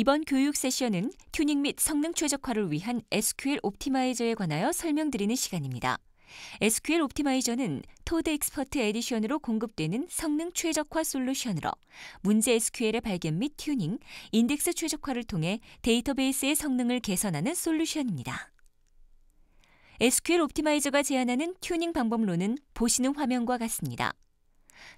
이번 교육 세션은 튜닝 및 성능 최적화를 위한 SQL 옵티마이저에 관하여 설명드리는 시간입니다. SQL 옵티마이저는 토드 익스퍼트 에디션으로 공급되는 성능 최적화 솔루션으로 문제 SQL의 발견 및 튜닝, 인덱스 최적화를 통해 데이터베이스의 성능을 개선하는 솔루션입니다. SQL 옵티마이저가 제안하는 튜닝 방법론은 보시는 화면과 같습니다.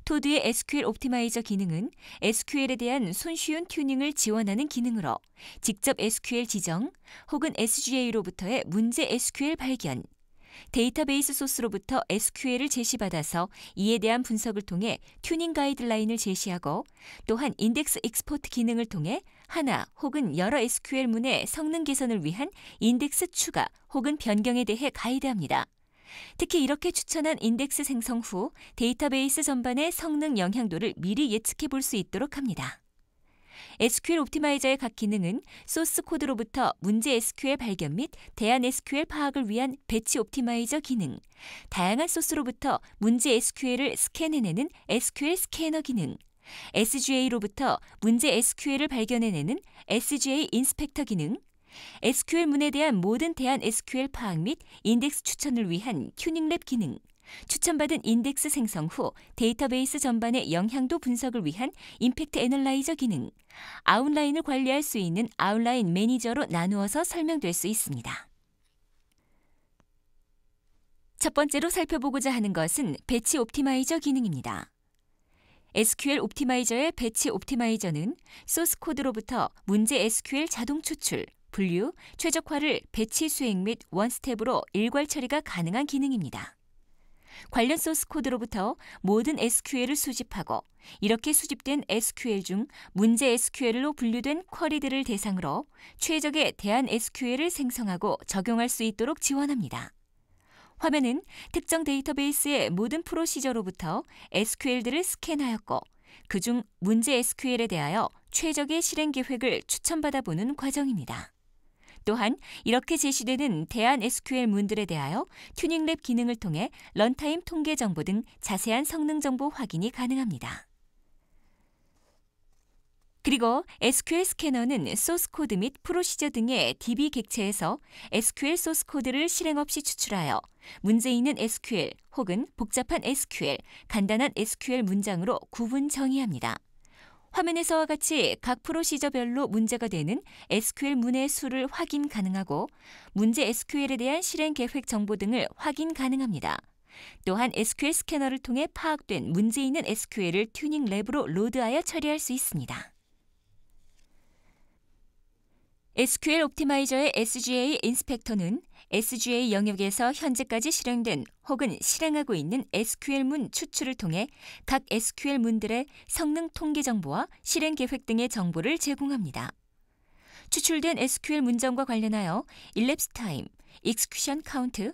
토드의 SQL 옵티마이저 기능은 SQL에 대한 손쉬운 튜닝을 지원하는 기능으로 직접 SQL 지정 혹은 SGA로부터의 문제 SQL 발견, 데이터베이스 소스로부터 SQL을 제시받아서 이에 대한 분석을 통해 튜닝 가이드라인을 제시하고 또한 인덱스 익스포트 기능을 통해 하나 혹은 여러 SQL문의 성능 개선을 위한 인덱스 추가 혹은 변경에 대해 가이드합니다. 특히 이렇게 추천한 인덱스 생성 후 데이터베이스 전반의 성능 영향도를 미리 예측해 볼 수 있도록 합니다. SQL 옵티마이저의 각 기능은 소스 코드로부터 문제 SQL 발견 및 대안 SQL 파악을 위한 배치 옵티마이저 기능, 다양한 소스로부터 문제 SQL을 스캔해내는 SQL 스캐너 기능, SGA로부터 문제 SQL을 발견해내는 SGA 인스펙터 기능, SQL문에 대한 모든 대안 SQL 파악 및 인덱스 추천을 위한 튜닝랩 기능, 추천받은 인덱스 생성 후 데이터베이스 전반의 영향도 분석을 위한 임팩트 애널라이저 기능, 아웃라인을 관리할 수 있는 아웃라인 매니저로 나누어서 설명될 수 있습니다. 첫 번째로 살펴보고자 하는 것은 배치 옵티마이저 기능입니다. SQL 옵티마이저의 배치 옵티마이저는 소스 코드로부터 문제 SQL 자동 추출, 분류, 최적화를 배치 수행 및 원스텝으로 일괄 처리가 가능한 기능입니다. 관련 소스 코드로부터 모든 SQL을 수집하고 이렇게 수집된 SQL 중 문제 SQL로 분류된 쿼리들을 대상으로 최적의 대안 SQL을 생성하고 적용할 수 있도록 지원합니다. 화면은 특정 데이터베이스의 모든 프로시저로부터 SQL들을 스캔하였고 그중 문제 SQL에 대하여 최적의 실행 계획을 추천받아 보는 과정입니다. 또한 이렇게 제시되는 대안 SQL 문들에 대하여 튜닝랩 기능을 통해 런타임 통계 정보 등 자세한 성능 정보 확인이 가능합니다. 그리고 SQL 스캐너는 소스 코드 및 프로시저 등의 DB 객체에서 SQL 소스 코드를 실행 없이 추출하여 문제 있는 SQL 혹은 복잡한 SQL, 간단한 SQL 문장으로 구분 정의합니다. 화면에서와 같이 각 프로시저별로 문제가 되는 SQL 문의 수를 확인 가능하고 문제 SQL에 대한 실행 계획 정보 등을 확인 가능합니다. 또한 SQL 스캐너를 통해 파악된 문제 있는 SQL을 튜닝 랩으로 로드하여 처리할 수 있습니다. SQL 옵티마이저의 SGA 인스펙터는 SGA 영역에서 현재까지 실행된 혹은 실행하고 있는 SQL문 추출을 통해 각 SQL문들의 성능 통계 정보와 실행 계획 등의 정보를 제공합니다. 추출된 SQL 문장과 관련하여 elapsed time, execution count,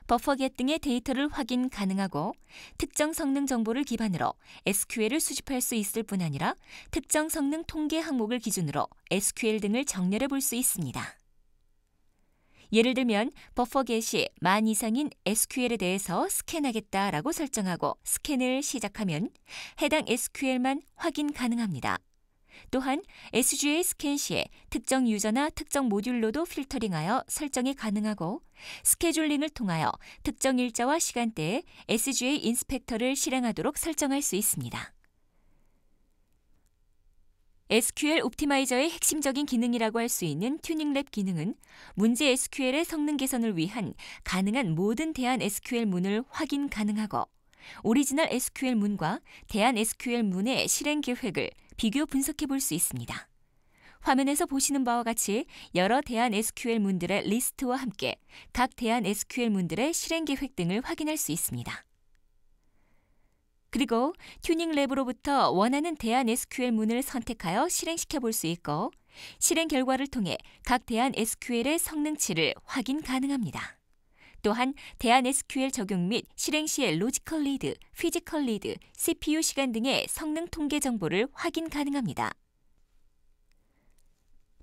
버퍼 get 등의 데이터를 확인 가능하고 특정 성능 정보를 기반으로 SQL을 수집할 수 있을 뿐 아니라 특정 성능 통계 항목을 기준으로 SQL 등을 정렬해 볼 수 있습니다. 예를 들면 버퍼 get이 만 이상인 SQL에 대해서 스캔하겠다라고 설정하고 스캔을 시작하면 해당 SQL만 확인 가능합니다. 또한 SGA 스캔 시에 특정 유저나 특정 모듈로도 필터링하여 설정이 가능하고 스케줄링을 통하여 특정 일자와 시간대에 SGA 인스펙터를 실행하도록 설정할 수 있습니다. SQL 옵티마이저의 핵심적인 기능이라고 할 수 있는 튜닝랩 기능은 문제 SQL의 성능 개선을 위한 가능한 모든 대안 SQL 문을 확인 가능하고 오리지널 SQL 문과 대안 SQL 문의 실행 계획을 비교 분석해 볼 수 있습니다. 화면에서 보시는 바와 같이 여러 대안 SQL 문들의 리스트와 함께 각 대안 SQL 문들의 실행 계획 등을 확인할 수 있습니다. 그리고 튜닝랩으로부터 원하는 대안 SQL 문을 선택하여 실행시켜 볼 수 있고 실행 결과를 통해 각 대안 SQL의 성능치를 확인 가능합니다. 또한 대안 SQL 적용 및 실행 시의 로지컬 리드, 피지컬 리드, CPU 시간 등의 성능 통계 정보를 확인 가능합니다.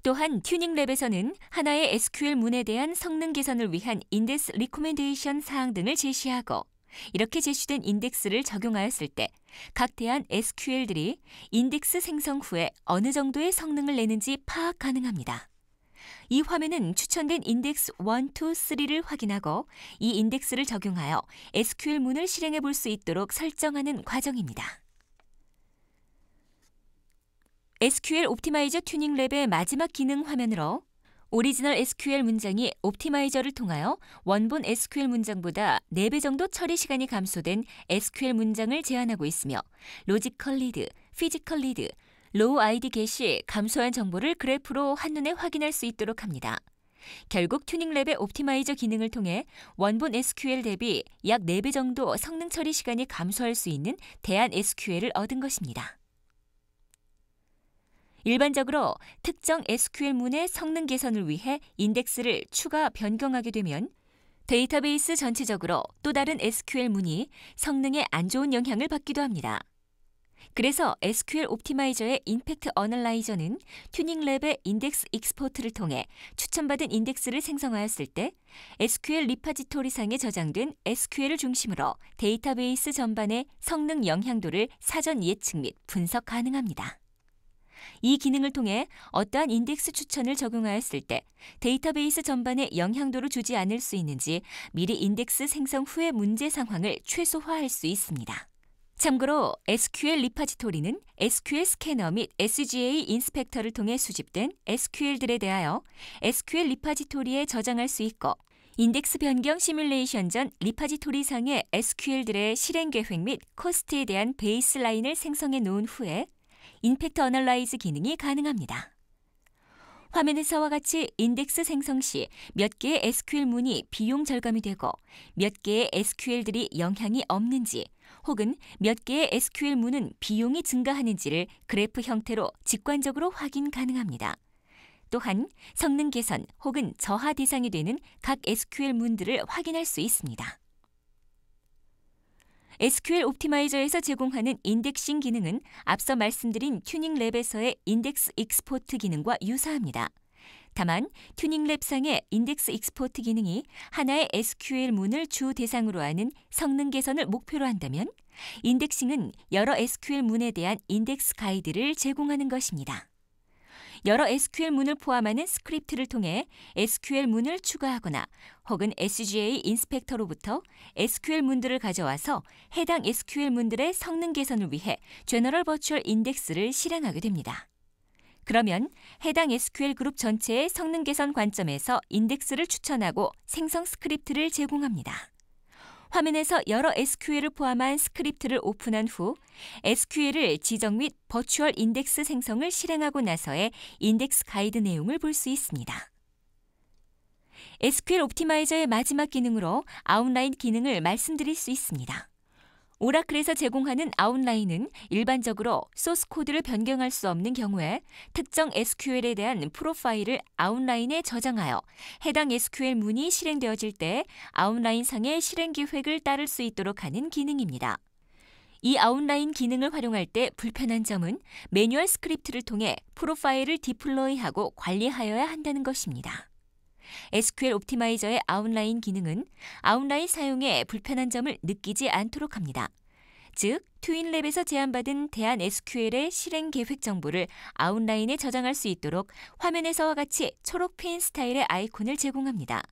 또한 튜닝랩에서는 하나의 SQL 문에 대한 성능 개선을 위한 인덱스 리코멘데이션 사항 등을 제시하고 이렇게 제시된 인덱스를 적용하였을 때 각 대안 SQL들이 인덱스 생성 후에 어느 정도의 성능을 내는지 파악 가능합니다. 이 화면은 추천된 인덱스 1, 2, 3를 확인하고 이 인덱스를 적용하여 SQL문을 실행해 볼 수 있도록 설정하는 과정입니다. SQL 옵티마이저 튜닝랩의 마지막 기능 화면으로 오리지널 SQL 문장이 옵티마이저를 통하여 원본 SQL 문장보다 4배 정도 처리 시간이 감소된 SQL 문장을 제안하고 있으며 로지컬 리드, 피지컬 리드, 로우 아이디 겟이 감소한 정보를 그래프로 한눈에 확인할 수 있도록 합니다. 결국 튜닝랩의 옵티마이저 기능을 통해 원본 SQL 대비 약 4배 정도 성능 처리 시간이 감소할 수 있는 대안 SQL을 얻은 것입니다. 일반적으로 특정 SQL문의 성능 개선을 위해 인덱스를 추가 변경하게 되면 데이터베이스 전체적으로 또 다른 SQL문이 성능에 안 좋은 영향을 받기도 합니다. 그래서 SQL 옵티마이저의 임팩트 어널라이저는 튜닝랩의 인덱스 익스포트를 통해 추천받은 인덱스를 생성하였을 때 SQL 리파지토리상에 저장된 SQL을 중심으로 데이터베이스 전반의 성능 영향도를 사전 예측 및 분석 가능합니다. 이 기능을 통해 어떠한 인덱스 추천을 적용하였을 때 데이터베이스 전반에 영향도를 주지 않을 수 있는지 미리 인덱스 생성 후의 문제 상황을 최소화할 수 있습니다. 참고로 SQL 리파지토리는 SQL 스캐너 및 SGA 인스펙터를 통해 수집된 SQL들에 대하여 SQL 리파지토리에 저장할 수 있고 인덱스 변경 시뮬레이션 전 리파지토리상의 SQL들의 실행 계획 및 코스트에 대한 베이스라인을 생성해 놓은 후에 임팩트 어널라이즈 기능이 가능합니다. 화면에서와 같이 인덱스 생성 시 몇 개의 SQL문이 비용 절감이 되고 몇 개의 SQL들이 영향이 없는지 혹은 몇 개의 SQL문은 비용이 증가하는지를 그래프 형태로 직관적으로 확인 가능합니다. 또한 성능 개선 혹은 저하 대상이 되는 각 SQL문들을 확인할 수 있습니다. SQL 옵티마이저에서 제공하는 인덱싱 기능은 앞서 말씀드린 튜닝랩에서의 인덱스 익스포트 기능과 유사합니다. 다만 튜닝랩상의 인덱스 익스포트 기능이 하나의 SQL문을 주 대상으로 하는 성능 개선을 목표로 한다면 인덱싱은 여러 SQL문에 대한 인덱스 가이드를 제공하는 것입니다. 여러 SQL문을 포함하는 스크립트를 통해 SQL문을 추가하거나 혹은 SGA 인스펙터로부터 SQL문들을 가져와서 해당 SQL문들의 성능 개선을 위해 제너럴 버추얼 인덱스를 실행하게 됩니다. 그러면 해당 SQL 그룹 전체의 성능 개선 관점에서 인덱스를 추천하고 생성 스크립트를 제공합니다. 화면에서 여러 SQL을 포함한 스크립트를 오픈한 후 SQL을 지정 및 버추얼 인덱스 생성을 실행하고 나서의 인덱스 가이드 내용을 볼 수 있습니다. SQL 옵티마이저의 마지막 기능으로 아웃라인 기능을 말씀드릴 수 있습니다. 오라클에서 제공하는 아웃라인은 일반적으로 소스 코드를 변경할 수 없는 경우에 특정 SQL에 대한 프로파일을 아웃라인에 저장하여 해당 SQL 문이 실행되어질 때 아웃라인 상의 실행 계획을 따를 수 있도록 하는 기능입니다. 이 아웃라인 기능을 활용할 때 불편한 점은 매뉴얼 스크립트를 통해 프로파일을 디플로이하고 관리하여야 한다는 것입니다. SQL 옵티마이저의 아웃라인 기능은 아웃라인 사용에 불편한 점을 느끼지 않도록 합니다. 즉, 튜닝랩에서 제안받은 대안 SQL의 실행 계획 정보를 아웃라인에 저장할 수 있도록 화면에서와 같이 초록펜 스타일의 아이콘을 제공합니다.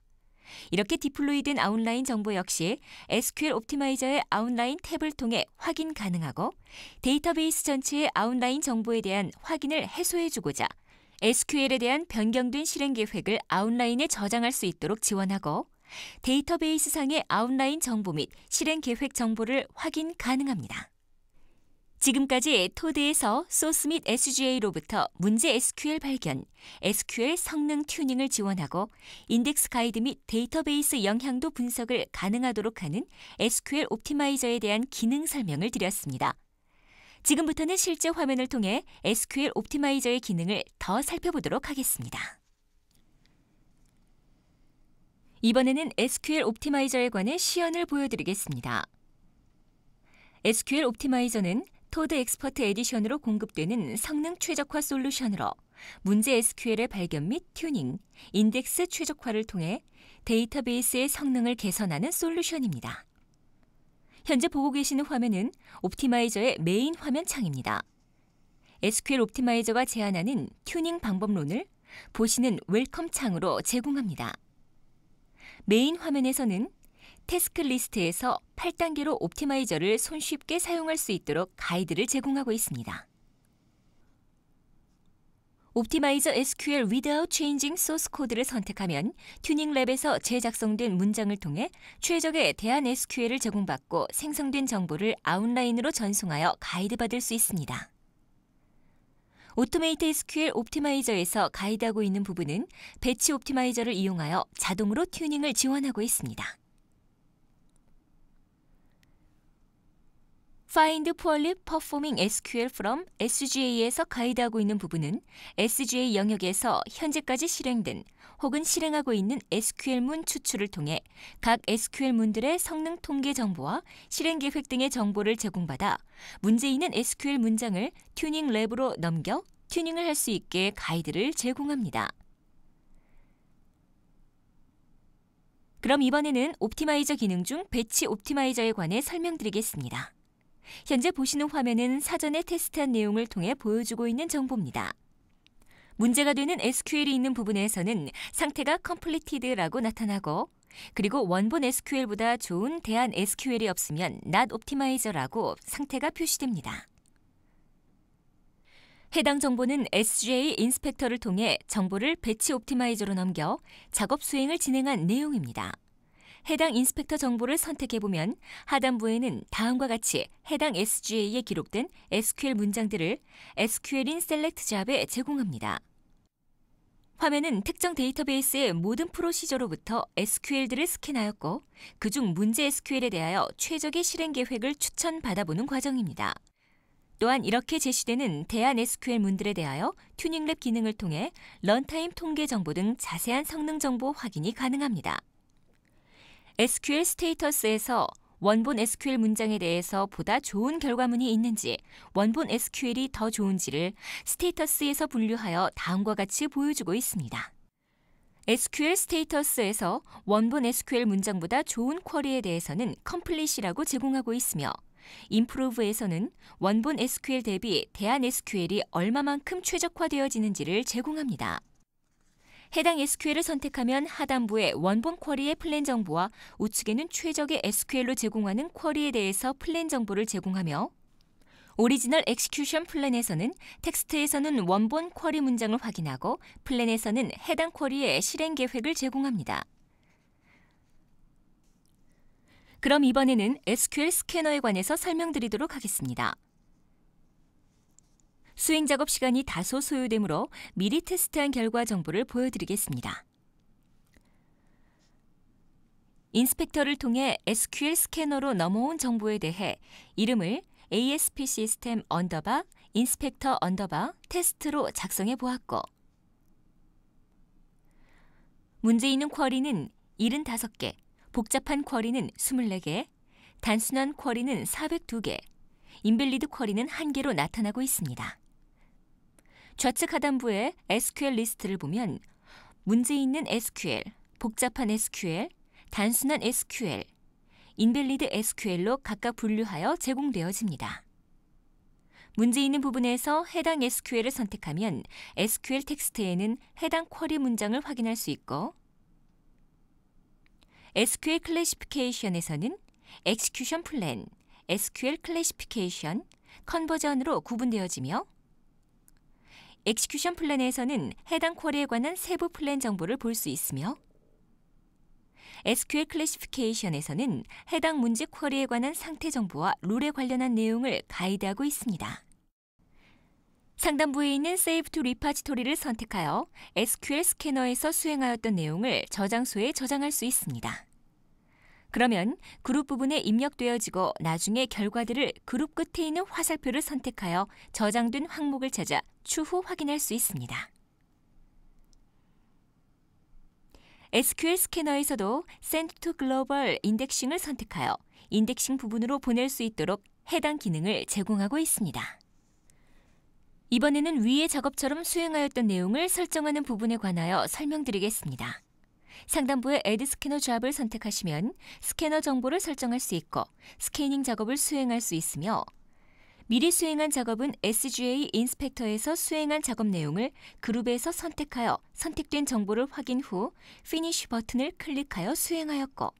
이렇게 디플로이된 아웃라인 정보 역시 SQL 옵티마이저의 아웃라인 탭을 통해 확인 가능하고 데이터베이스 전체의 아웃라인 정보에 대한 확인을 해소해주고자 SQL에 대한 변경된 실행 계획을 아웃라인에 저장할 수 있도록 지원하고 데이터베이스상의 아웃라인 정보 및 실행 계획 정보를 확인 가능합니다. 지금까지 토드에서 소스 및 SGA로부터 문제 SQL 발견, SQL 성능 튜닝을 지원하고 인덱스 가이드 및 데이터베이스 영향도 분석을 가능하도록 하는 SQL 옵티마이저에 대한 기능 설명을 드렸습니다. 지금부터는 실제 화면을 통해 SQL 옵티마이저의 기능을 더 살펴보도록 하겠습니다. 이번에는 SQL 옵티마이저에 관해 시연을 보여드리겠습니다. SQL 옵티마이저는 토드 엑스퍼트 에디션으로 공급되는 성능 최적화 솔루션으로 문제 SQL의 발견 및 튜닝, 인덱스 최적화를 통해 데이터베이스의 성능을 개선하는 솔루션입니다. 현재 보고 계시는 화면은 옵티마이저의 메인 화면 창입니다. SQL 옵티마이저가 제안하는 튜닝 방법론을 보시는 웰컴 창으로 제공합니다. 메인 화면에서는 태스크 리스트에서 8단계로 옵티마이저를 손쉽게 사용할 수 있도록 가이드를 제공하고 있습니다. 옵티마이저 SQL without changing source code를 선택하면 튜닝랩에서 재작성된 문장을 통해 최적의 대안 SQL을 제공받고 생성된 정보를 아웃라인으로 전송하여 가이드받을 수 있습니다. 오토메이트 SQL 옵티마이저에서 가이드하고 있는 부분은 배치 옵티마이저를 이용하여 자동으로 튜닝을 지원하고 있습니다. Find Poorly Performing SQL from SGA에서 가이드하고 있는 부분은 SGA 영역에서 현재까지 실행된 혹은 실행하고 있는 SQL문 추출을 통해 각 SQL문들의 성능 통계 정보와 실행 계획 등의 정보를 제공받아 문제 있는 SQL 문장을 튜닝 랩으로 넘겨 튜닝을 할 수 있게 가이드를 제공합니다. 그럼 이번에는 옵티마이저 기능 중 배치 옵티마이저에 관해 설명드리겠습니다. 현재 보시는 화면은 사전에 테스트한 내용을 통해 보여주고 있는 정보입니다. 문제가 되는 SQL이 있는 부분에서는 상태가 completed라고 나타나고 그리고 원본 SQL보다 좋은 대안 SQL이 없으면 not optimize라고 상태가 표시됩니다. 해당 정보는 SGA 인스펙터를 통해 정보를 배치 옵티마이저로 넘겨 작업 수행을 진행한 내용입니다. 해당 인스펙터 정보를 선택해보면 하단부에는 다음과 같이 해당 SGA에 기록된 SQL 문장들을 SQL인 Select 잡에 제공합니다. 화면은 특정 데이터베이스의 모든 프로시저로부터 SQL들을 스캔하였고 그중 문제 SQL에 대하여 최적의 실행 계획을 추천받아보는 과정입니다. 또한 이렇게 제시되는 대안 SQL 문들에 대하여 튜닝랩 기능을 통해 런타임 통계 정보 등 자세한 성능 정보 확인이 가능합니다. SQL 스테이터스에서 원본 SQL 문장에 대해서 보다 좋은 결과문이 있는지 원본 SQL이 더 좋은지를 스테이터스에서 분류하여 다음과 같이 보여주고 있습니다. SQL 스테이터스에서 원본 SQL 문장보다 좋은 쿼리에 대해서는 complete이라고 제공하고 있으며 improve에서는 원본 SQL 대비 대안 SQL이 얼마만큼 최적화되어지는지를 제공합니다. 해당 SQL을 선택하면 하단부에 원본 쿼리의 플랜 정보와 우측에는 최적의 SQL로 제공하는 쿼리에 대해서 플랜 정보를 제공하며 오리지널 엑시큐션 플랜에서는 텍스트에서는 원본 쿼리 문장을 확인하고 플랜에서는 해당 쿼리의 실행 계획을 제공합니다. 그럼 이번에는 SQL 스캐너에 관해서 설명드리도록 하겠습니다. 수행 작업 시간이 다소 소요되므로 미리 테스트한 결과 정보를 보여드리겠습니다. 인스펙터를 통해 SQL 스캐너로 넘어온 정보에 대해 이름을 ASP 시스템 언더바 인스펙터 언더바 테스트로 작성해 보았고 문제 있는 쿼리는 75개, 복잡한 쿼리는 24개, 단순한 쿼리는 402개, 인밸리드 쿼리는 1개로 나타나고 있습니다. 좌측 하단부에 SQL 리스트를 보면 문제 있는 SQL, 복잡한 SQL, 단순한 SQL, 인밸리드 SQL로 각각 분류하여 제공되어집니다. 문제 있는 부분에서 해당 SQL을 선택하면 SQL 텍스트에는 해당 쿼리 문장을 확인할 수 있고 SQL 클래시피케이션에서는 엑시큐션 플랜, SQL 클래시피케이션, 컨버전으로 구분되어지며 엑시큐션 플랜에서는 해당 쿼리에 관한 세부 플랜 정보를 볼 수 있으며 SQL 클래시피케이션에서는 해당 문제 쿼리에 관한 상태 정보와 룰에 관련한 내용을 가이드하고 있습니다. 상단부에 있는 Save to Repository를 선택하여 SQL 스캐너에서 수행하였던 내용을 저장소에 저장할 수 있습니다. 그러면 그룹 부분에 입력되어지고 나중에 결과들을 그룹 끝에 있는 화살표를 선택하여 저장된 항목을 찾아 추후 확인할 수 있습니다. SQL 스캐너에서도 Send to Global 인덱싱을 선택하여 인덱싱 부분으로 보낼 수 있도록 해당 기능을 제공하고 있습니다. 이번에는 위의 작업처럼 수행하였던 내용을 설정하는 부분에 관하여 설명드리겠습니다. 상단부의 Add 스캐너 잡을 선택하시면 스캐너 정보를 설정할 수 있고 스캐닝 작업을 수행할 수 있으며 미리 수행한 작업은 SGA 인스펙터에서 수행한 작업 내용을 그룹에서 선택하여 선택된 정보를 확인 후 Finish 버튼을 클릭하여 수행하였고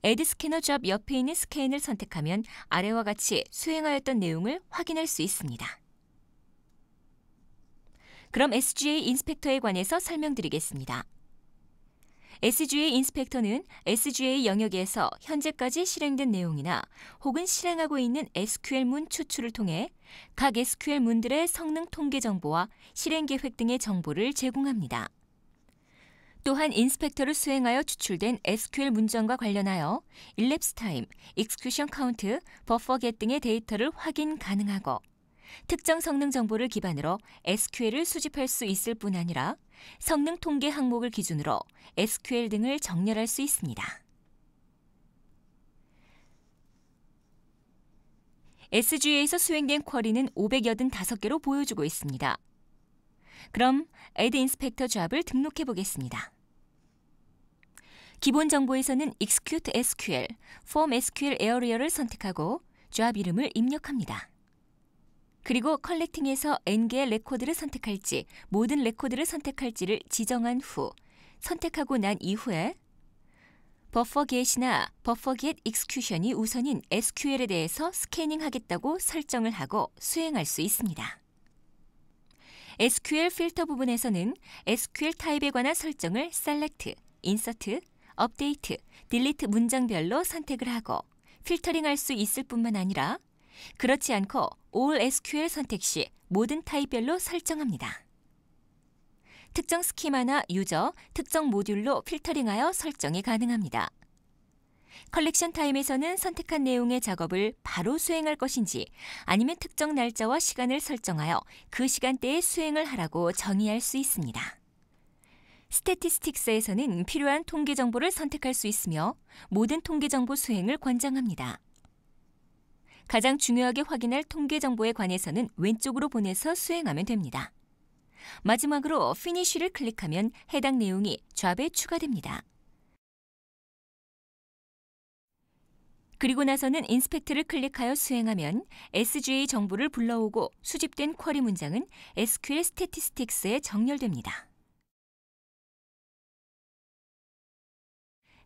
Add 스캐너 잡 옆에 있는 스캔을 선택하면 아래와 같이 수행하였던 내용을 확인할 수 있습니다. 그럼 SGA 인스펙터에 관해서 설명드리겠습니다. SGA 인스펙터는 SGA 영역에서 현재까지 실행된 내용이나 혹은 실행하고 있는 SQL 문 추출을 통해 각 SQL 문들의 성능 통계 정보와 실행 계획 등의 정보를 제공합니다. 또한 인스펙터를 수행하여 추출된 SQL 문정과 관련하여 elapsed time, execution count, buffer get 등의 데이터를 확인 가능하고 특정 성능 정보를 기반으로 SQL을 수집할 수 있을 뿐 아니라 성능 통계 항목을 기준으로 SQL 등을 정렬할 수 있습니다. SGA에서 수행된 쿼리는 585개로 보여주고 있습니다. 그럼 Add 인스펙터 잡을 등록해 보겠습니다. 기본 정보에서는 Execute SQL, Form SQL 에어리어를 선택하고 잡 이름을 입력합니다. 그리고 컬렉팅에서 N개의 레코드를 선택할지 모든 레코드를 선택할지를 지정한 후 선택하고 난 이후에 버퍼 get이나 버퍼 get execution이 우선인 SQL에 대해서 스캐닝하겠다고 설정을 하고 수행할 수 있습니다. SQL 필터 부분에서는 SQL 타입에 관한 설정을 Select, Insert, Update, Delete 문장별로 선택을 하고 필터링할 수 있을 뿐만 아니라 그렇지 않고 All SQL 선택 시 모든 타입별로 설정합니다. 특정 스키마나 유저, 특정 모듈로 필터링하여 설정이 가능합니다. 컬렉션 타임에서는 선택한 내용의 작업을 바로 수행할 것인지 아니면 특정 날짜와 시간을 설정하여 그 시간대에 수행을 하라고 정의할 수 있습니다. 스태티스틱스에서는 필요한 통계 정보를 선택할 수 있으며 모든 통계 정보 수행을 권장합니다. 가장 중요하게 확인할 통계 정보에 관해서는 왼쪽으로 보내서 수행하면 됩니다. 마지막으로 Finish를 클릭하면 해당 내용이 잡에 추가됩니다. 그리고 나서는 인스펙트를 클릭하여 수행하면 SGA 정보를 불러오고 수집된 쿼리 문장은 SQL 스태티스틱스에 정렬됩니다.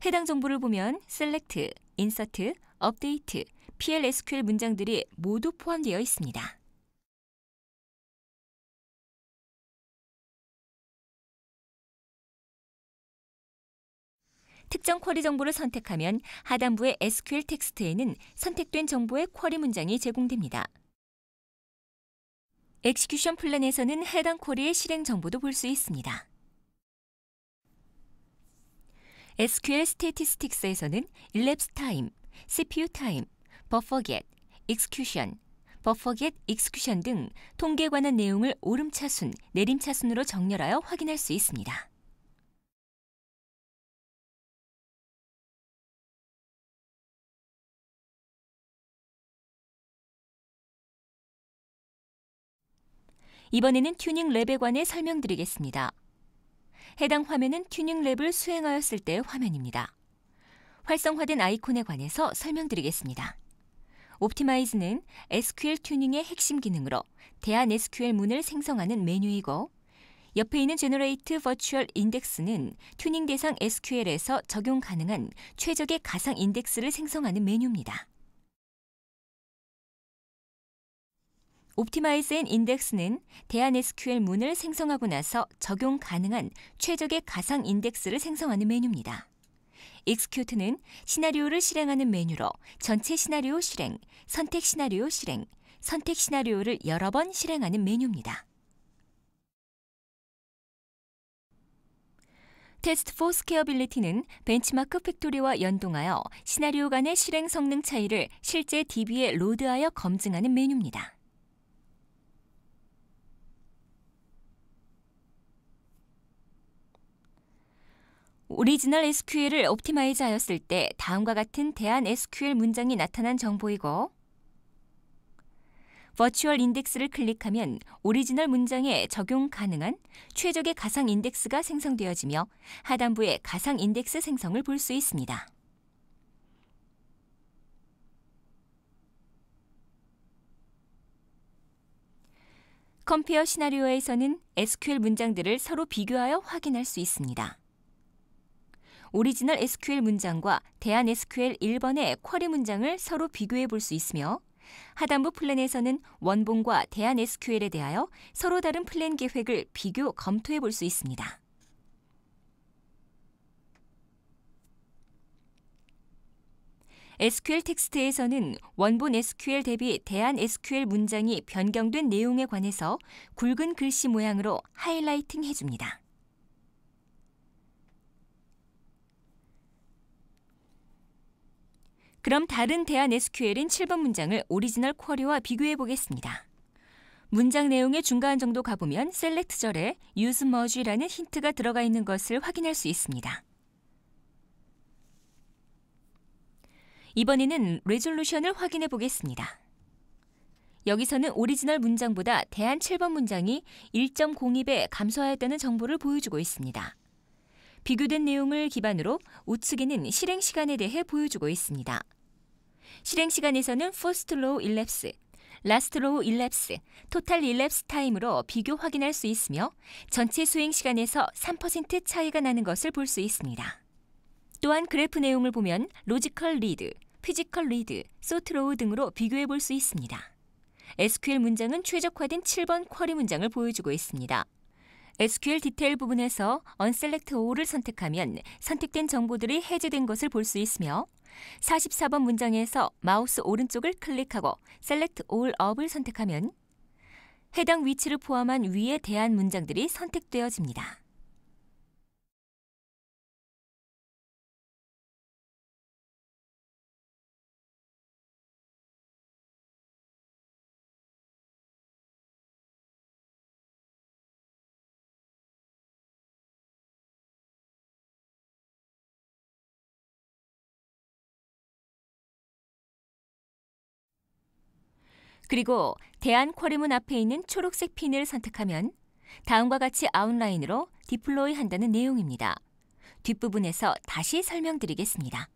해당 정보를 보면 Select, Insert, Update, PL/SQL 문장들이 모두 포함되어 있습니다. 특정 쿼리 정보를 선택하면 하단부의 SQL 텍스트에는 선택된 정보의 쿼리 문장이 제공됩니다. 엑시큐션 플랜에서는 해당 쿼리의 실행 정보도 볼 수 있습니다. SQL 스태티스틱스에서는 elapsed time, CPU time, buffer get, execution, buffer get, execution 등 통계에 관한 내용을 오름차순, 내림차순으로 정렬하여 확인할 수 있습니다. 이번에는 튜닝 랩에 관해 설명드리겠습니다. 해당 화면은 튜닝 랩을 수행하였을 때의 화면입니다. 활성화된 아이콘에 관해서 설명드리겠습니다. 옵티마이즈는 SQL 튜닝의 핵심 기능으로 대안 SQL 문을 생성하는 메뉴이고 옆에 있는 Generate Virtual Index는 튜닝 대상 SQL에서 적용 가능한 최적의 가상 인덱스를 생성하는 메뉴입니다. 옵티마이즈 앤 인덱스는 대안 SQL 문을 생성하고 나서 적용 가능한 최적의 가상 인덱스를 생성하는 메뉴입니다. Execute는 시나리오를 실행하는 메뉴로 전체 시나리오 실행, 선택 시나리오 실행, 선택 시나리오를 여러 번 실행하는 메뉴입니다. 테스트 포 스케어빌리티는 벤치마크 팩토리와 연동하여 시나리오 간의 실행 성능 차이를 실제 DB에 로드하여 검증하는 메뉴입니다. 오리지널 SQL을 옵티마이즈 하였을 때 다음과 같은 대안 SQL 문장이 나타난 정보이고 버추얼 인덱스를 클릭하면 오리지널 문장에 적용 가능한 최적의 가상 인덱스가 생성되어지며 하단부에 가상 인덱스 생성을 볼 수 있습니다. 컴페어 시나리오에서는 SQL 문장들을 서로 비교하여 확인할 수 있습니다. 오리지널 SQL 문장과 대안 SQL 1번의 쿼리 문장을 서로 비교해 볼 수 있으며 하단부 플랜에서는 원본과 대안 SQL에 대하여 서로 다른 플랜 계획을 비교 검토해 볼 수 있습니다. SQL 텍스트에서는 원본 SQL 대비 대안 SQL 문장이 변경된 내용에 관해서 굵은 글씨 모양으로 하이라이팅 해줍니다. 그럼 다른 대안 SQL인 7번 문장을 오리지널 쿼리와 비교해 보겠습니다. 문장 내용의 중간 정도 가보면 셀렉트 절에 use merge라는 힌트가 들어가 있는 것을 확인할 수 있습니다. 이번에는 레졸루션을 확인해 보겠습니다. 여기서는 오리지널 문장보다 대안 7번 문장이 1.02배 감소하였다는 정보를 보여주고 있습니다. 비교된 내용을 기반으로 우측에는 실행 시간에 대해 보여주고 있습니다. 실행 시간에서는 first row elapse, last row elapse, total elapse time으로 비교 확인할 수 있으며 전체 수행 시간에서 3% 차이가 나는 것을 볼 수 있습니다. 또한 그래프 내용을 보면 로지컬 리드, 피지컬 리드, 소트 로우 등으로 비교해 볼 수 있습니다. SQL 문장은 최적화된 7번 쿼리 문장을 보여주고 있습니다. SQL 디테일 부분에서 Unselect All을 선택하면 선택된 정보들이 해제된 것을 볼 수 있으며 44번 문장에서 마우스 오른쪽을 클릭하고 Select All Up을 선택하면 해당 위치를 포함한 위에 대한 문장들이 선택되어집니다. 그리고 대안 쿼리문 앞에 있는 초록색 핀을 선택하면 다음과 같이 아웃라인으로 디플로이 한다는 내용입니다. 뒷부분에서 다시 설명드리겠습니다.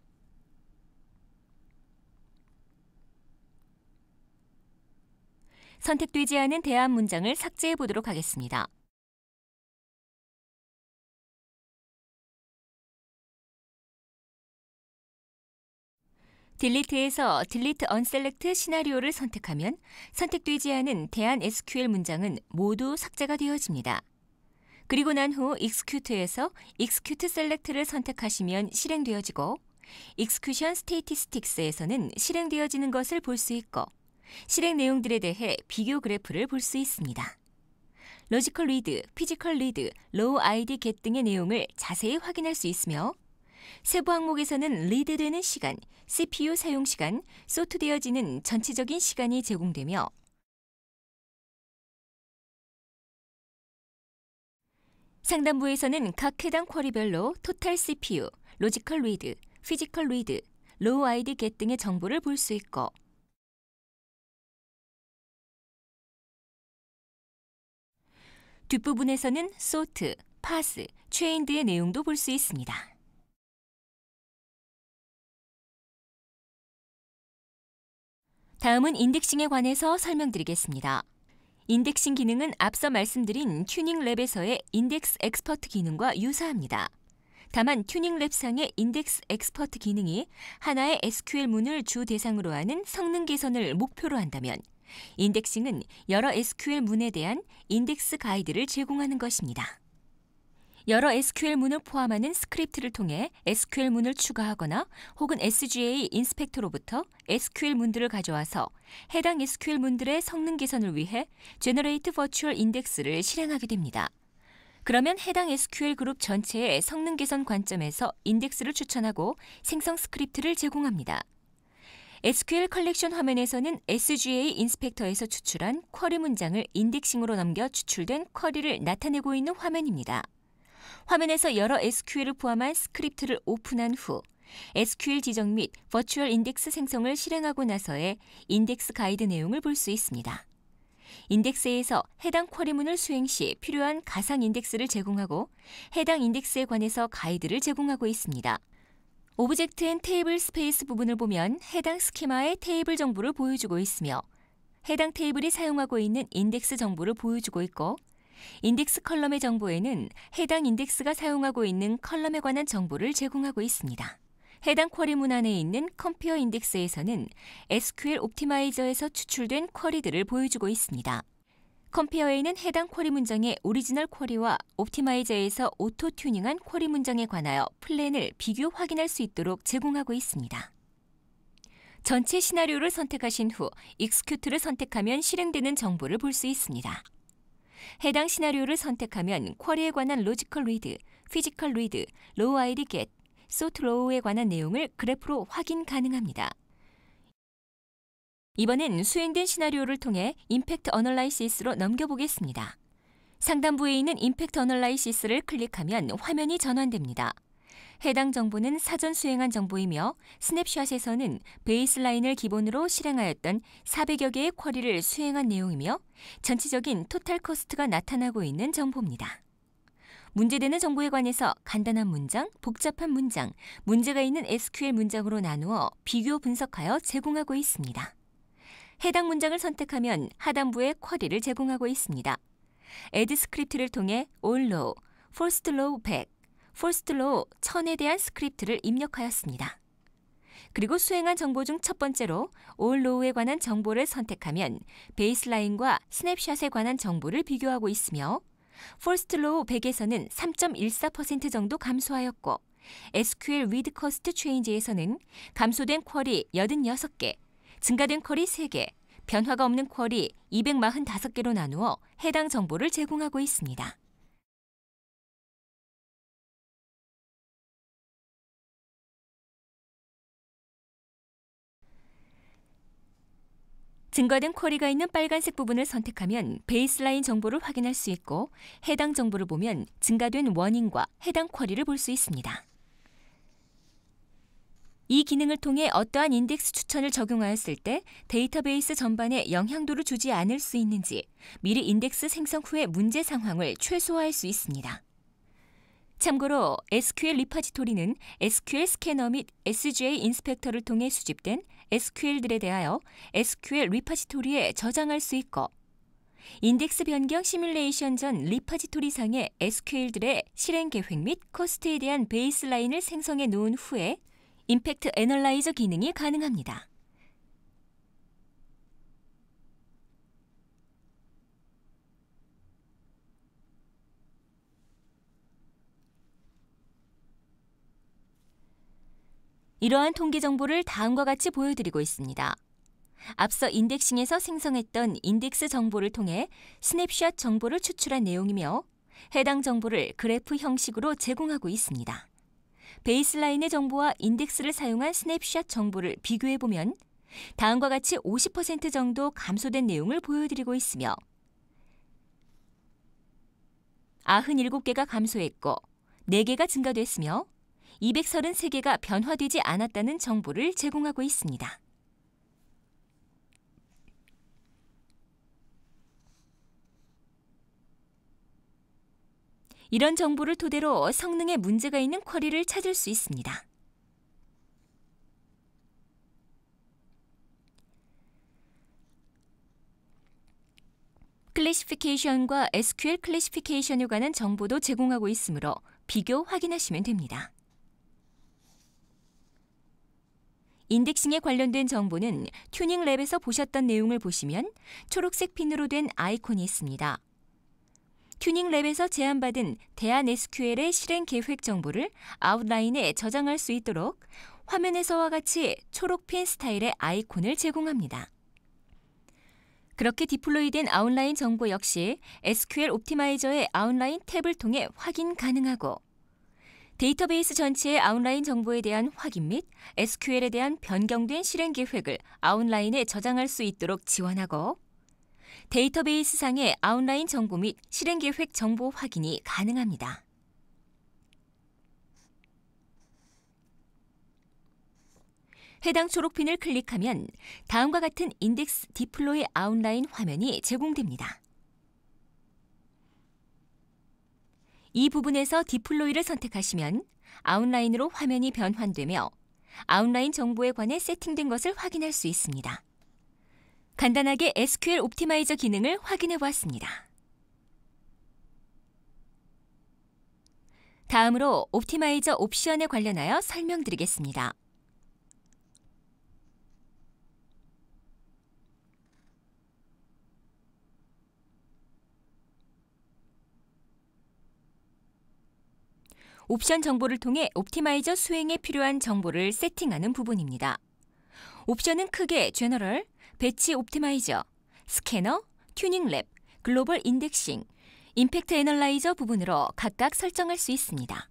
선택되지 않은 대안 문장을 삭제해 보도록 하겠습니다. 딜리트에서 딜리트 언셀렉트 시나리오를 선택하면 선택되지 않은 대안 SQL 문장은 모두 삭제가 되어집니다. 그리고 난 후 execute에서 execute select를 선택하시면 실행되어지고 execution statistics에서는 실행되어지는 것을 볼 수 있고 실행 내용들에 대해 비교 그래프를 볼 수 있습니다. 로지컬 리드, 피지컬 리드, 로우 아이디 겟 등의 내용을 자세히 확인할 수 있으며 세부 항목에서는 리드되는 시간, CPU 사용 시간, 소트되어지는 전체적인 시간이 제공되며 상단부에서는 각 해당 쿼리별로 토탈 CPU, 로지컬 리드, 피지컬 리드, 로우 아이디 겟 등의 정보를 볼 수 있고 뒷부분에서는 소트, 파스, 체인드의 내용도 볼 수 있습니다. 다음은 인덱싱에 관해서 설명드리겠습니다. 인덱싱 기능은 앞서 말씀드린 튜닝랩에서의 인덱스 엑스퍼트 기능과 유사합니다. 다만 튜닝랩상의 인덱스 엑스퍼트 기능이 하나의 SQL 문을 주 대상으로 하는 성능 개선을 목표로 한다면 인덱싱은 여러 SQL 문에 대한 인덱스 가이드를 제공하는 것입니다. 여러 SQL 문을 포함하는 스크립트를 통해 SQL 문을 추가하거나 혹은 SGA 인스펙터로부터 SQL 문들을 가져와서 해당 SQL 문들의 성능 개선을 위해 Generate Virtual Index를 실행하게 됩니다. 그러면 해당 SQL 그룹 전체의 성능 개선 관점에서 인덱스를 추천하고 생성 스크립트를 제공합니다. SQL 컬렉션 화면에서는 SGA 인스펙터에서 추출한 쿼리 문장을 인덱싱으로 넘겨 추출된 쿼리를 나타내고 있는 화면입니다. 화면에서 여러 SQL을 포함한 스크립트를 오픈한 후 SQL 지정 및 버추얼 인덱스 생성을 실행하고 나서의 인덱스 가이드 내용을 볼 수 있습니다. 인덱스에서 해당 쿼리문을 수행 시 필요한 가상 인덱스를 제공하고 해당 인덱스에 관해서 가이드를 제공하고 있습니다. 오브젝트 앤 테이블 스페이스 부분을 보면 해당 스키마의 테이블 정보를 보여주고 있으며 해당 테이블이 사용하고 있는 인덱스 정보를 보여주고 있고 인덱스 컬럼의 정보에는 해당 인덱스가 사용하고 있는 컬럼에 관한 정보를 제공하고 있습니다. 해당 쿼리문 안에 있는 컴페어 인덱스에서는 SQL 옵티마이저에서 추출된 쿼리들을 보여주고 있습니다. 컴페어에는 해당 쿼리 문장의 오리지널 쿼리와 옵티마이저에서 오토 튜닝한 쿼리 문장에 관하여 플랜을 비교 확인할 수 있도록 제공하고 있습니다. 전체 시나리오를 선택하신 후 익스큐트를 선택하면 실행되는 정보를 볼 수 있습니다. 해당 시나리오를 선택하면 쿼리에 관한 로지컬 리드, 피지컬 리드, 로우 아이디 겟, 소트 로우에 관한 내용을 그래프로 확인 가능합니다. 이번엔 수행된 시나리오를 통해 임팩트 어널라이시스로 넘겨보겠습니다. 상단부에 있는 임팩트 어널라이시스를 클릭하면 화면이 전환됩니다. 해당 정보는 사전 수행한 정보이며 스냅샷에서는 베이스라인을 기본으로 실행하였던 400여 개의 쿼리를 수행한 내용이며 전체적인 토탈 코스트가 나타나고 있는 정보입니다. 문제되는 정보에 관해서 간단한 문장, 복잡한 문장, 문제가 있는 SQL 문장으로 나누어 비교 분석하여 제공하고 있습니다. 해당 문장을 선택하면 하단부에 쿼리를 제공하고 있습니다. add 스크립트를 통해 all row, first row 100, first row 1000에 대한 스크립트를 입력하였습니다. 그리고 수행한 정보 중 첫 번째로 all row에 관한 정보를 선택하면 베이스라인과 스냅샷에 관한 정보를 비교하고 있으며 first row 100에서는 3.14% 정도 감소하였고 SQL with cost change에서는 감소된 쿼리 86개, 증가된 쿼리 3개, 변화가 없는 쿼리 245개로 나누어 해당 정보를 제공하고 있습니다. 증가된 쿼리가 있는 빨간색 부분을 선택하면 베이스라인 정보를 확인할 수 있고 해당 정보를 보면 증가된 원인과 해당 쿼리를 볼 수 있습니다. 이 기능을 통해 어떠한 인덱스 추천을 적용하였을 때 데이터베이스 전반에 영향도를 주지 않을 수 있는지 미리 인덱스 생성 후의 문제 상황을 최소화할 수 있습니다. 참고로 SQL 리파지토리는 SQL 스캐너 및 SGA 인스펙터를 통해 수집된 SQL들에 대하여 SQL 리파지토리에 저장할 수 있고 인덱스 변경 시뮬레이션 전 리파지토리상의 SQL들의 실행 계획 및 코스트에 대한 베이스라인을 생성해 놓은 후에 임팩트 애널라이저 기능이 가능합니다. 이러한 통계 정보를 다음과 같이 보여드리고 있습니다. 앞서 인덱싱에서 생성했던 인덱스 정보를 통해 스냅샷 정보를 추출한 내용이며 해당 정보를 그래프 형식으로 제공하고 있습니다. 베이스라인의 정보와 인덱스를 사용한 스냅샷 정보를 비교해보면 다음과 같이 50% 정도 감소된 내용을 보여드리고 있으며 97개가 감소했고 4개가 증가됐으며 233개가 변화되지 않았다는 정보를 제공하고 있습니다. 이런 정보를 토대로 성능에 문제가 있는 쿼리를 찾을 수 있습니다. 클래시피케이션과 SQL 클래시피케이션에 관한 정보도 제공하고 있으므로 비교 확인하시면 됩니다. 인덱싱에 관련된 정보는 튜닝랩에서 보셨던 내용을 보시면 초록색 핀으로 된 아이콘이 있습니다. 튜닝랩에서 제안받은 대안 SQL의 실행 계획 정보를 아웃라인에 저장할 수 있도록 화면에서와 같이 초록핀 스타일의 아이콘을 제공합니다. 그렇게 디플로이된 아웃라인 정보 역시 SQL 옵티마이저의 아웃라인 탭을 통해 확인 가능하고 데이터베이스 전체의 아웃라인 정보에 대한 확인 및 SQL에 대한 변경된 실행 계획을 아웃라인에 저장할 수 있도록 지원하고 데이터베이스상의 아웃라인 정보 및 실행 계획 정보 확인이 가능합니다. 해당 초록핀을 클릭하면 다음과 같은 인덱스 디플로이 아웃라인 화면이 제공됩니다. 이 부분에서 디플로이를 선택하시면 아웃라인으로 화면이 변환되며 아웃라인 정보에 관해 세팅된 것을 확인할 수 있습니다. 간단하게 SQL 옵티마이저 기능을 확인해 보았습니다. 다음으로 옵티마이저 옵션에 관련하여 설명드리겠습니다. 옵션 정보를 통해 옵티마이저 수행에 필요한 정보를 세팅하는 부분입니다. 옵션은 크게 제너럴, 배치 옵티마이저, 스캐너, 튜닝 랩, 글로벌 인덱싱, 임팩트 애널라이저 부분으로 각각 설정할 수 있습니다.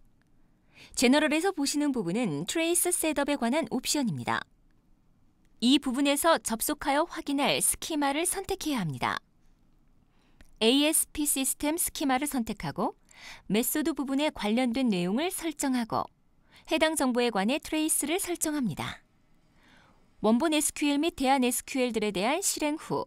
제너럴에서 보시는 부분은 트레이스 셋업에 관한 옵션입니다. 이 부분에서 접속하여 확인할 스키마를 선택해야 합니다. ASP 시스템 스키마를 선택하고 메소드 부분에 관련된 내용을 설정하고 해당 정보에 관해 트레이스를 설정합니다. 원본 SQL 및 대안 SQL들에 대한 실행 후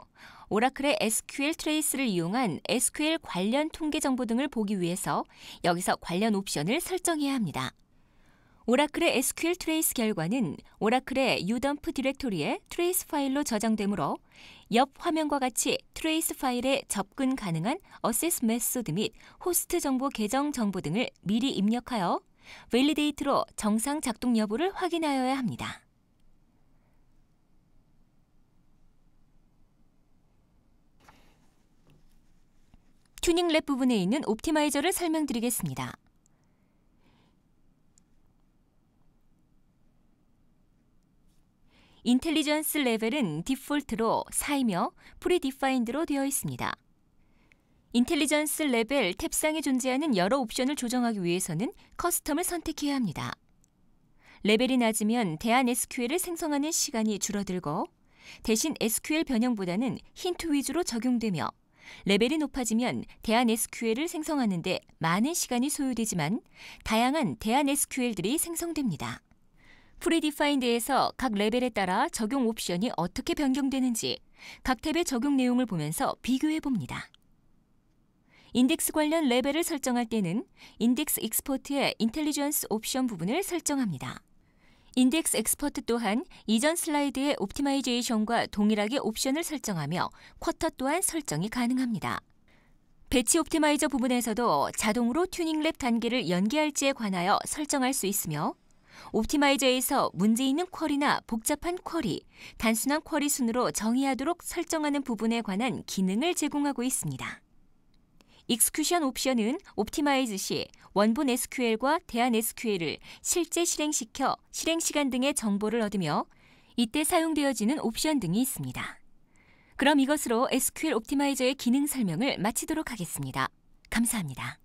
오라클의 SQL 트레이스를 이용한 SQL 관련 통계 정보 등을 보기 위해서 여기서 관련 옵션을 설정해야 합니다. 오라클의 SQL 트레이스 결과는 오라클의 udump 디렉토리에 트레이스 파일로 저장되므로 옆 화면과 같이 트레이스 파일에 접근 가능한 어세스 메소드 및 호스트 정보 계정 정보 등을 미리 입력하여 밸리데이트로 정상 작동 여부를 확인하여야 합니다. 튜닝 랩 부분에 있는 옵티마이저를 설명드리겠습니다. 인텔리전스 레벨은 디폴트로 4이며 프리디파인드로 되어 있습니다. 인텔리전스 레벨 탭상에 존재하는 여러 옵션을 조정하기 위해서는 커스텀을 선택해야 합니다. 레벨이 낮으면 대안 SQL을 생성하는 시간이 줄어들고 대신 SQL 변형보다는 힌트 위주로 적용되며 레벨이 높아지면 대안 SQL을 생성하는 데 많은 시간이 소요되지만 다양한 대안 SQL들이 생성됩니다. 프리디파인드에서 각 레벨에 따라 적용 옵션이 어떻게 변경되는지 각 탭의 적용 내용을 보면서 비교해 봅니다. 인덱스 관련 레벨을 설정할 때는 인덱스 익스포트의 인텔리전스 옵션 부분을 설정합니다. 인덱스 엑스퍼트 또한 이전 슬라이드의 옵티마이제이션과 동일하게 옵션을 설정하며 쿼터 또한 설정이 가능합니다. 배치 옵티마이저 부분에서도 자동으로 튜닝 랩 단계를 연계할지에 관하여 설정할 수 있으며 옵티마이저에서 문제 있는 쿼리나 복잡한 쿼리, 단순한 쿼리 순으로 정의하도록 설정하는 부분에 관한 기능을 제공하고 있습니다. 익스큐션 옵션은 옵티마이즈 시 원본 SQL과 대안 SQL을 실제 실행시켜 실행 시간 등의 정보를 얻으며 이때 사용되어지는 옵션 등이 있습니다. 그럼 이것으로 SQL 옵티마이저의 기능 설명을 마치도록 하겠습니다. 감사합니다.